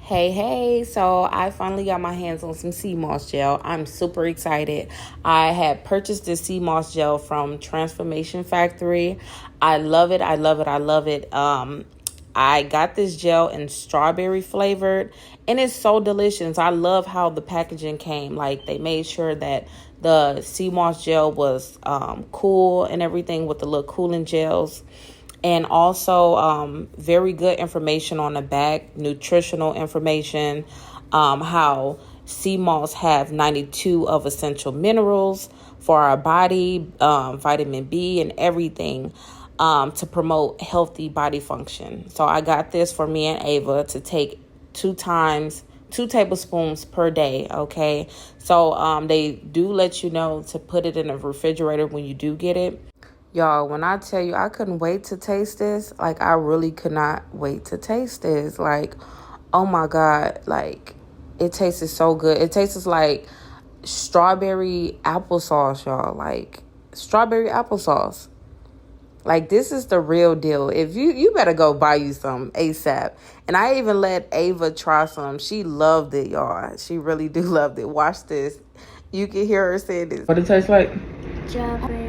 Hey, so I finally got my hands on some SeaMoss gel. I'm super excited. I had purchased this SeaMoss gel from Transformation Factory. I love it. I love it. I got this gel in strawberry flavored, and it's so delicious. I love how the packaging came. Like, they made sure that the SeaMoss gel was cool and everything with the little cooling gels, and also very good information on the back, nutritional information, how sea moss have 92 of essential minerals for our body, vitamin B and everything, to promote healthy body function. So I got this for me and Ava to take 2 tablespoons per day. Okay, so they do let you know to put it in a refrigerator when you do get it. Y'all, when I tell you I couldn't wait to taste this, like, I really could not wait to taste this. Like, oh my God, like, it tasted so good. It tastes like strawberry applesauce, y'all. Like, strawberry applesauce. Like, this is the real deal. If you better go buy you some ASAP. And I even let Ava try some. She loved it, y'all. She really do loved it. Watch this. You can hear her say this. What it tastes like? Strawberry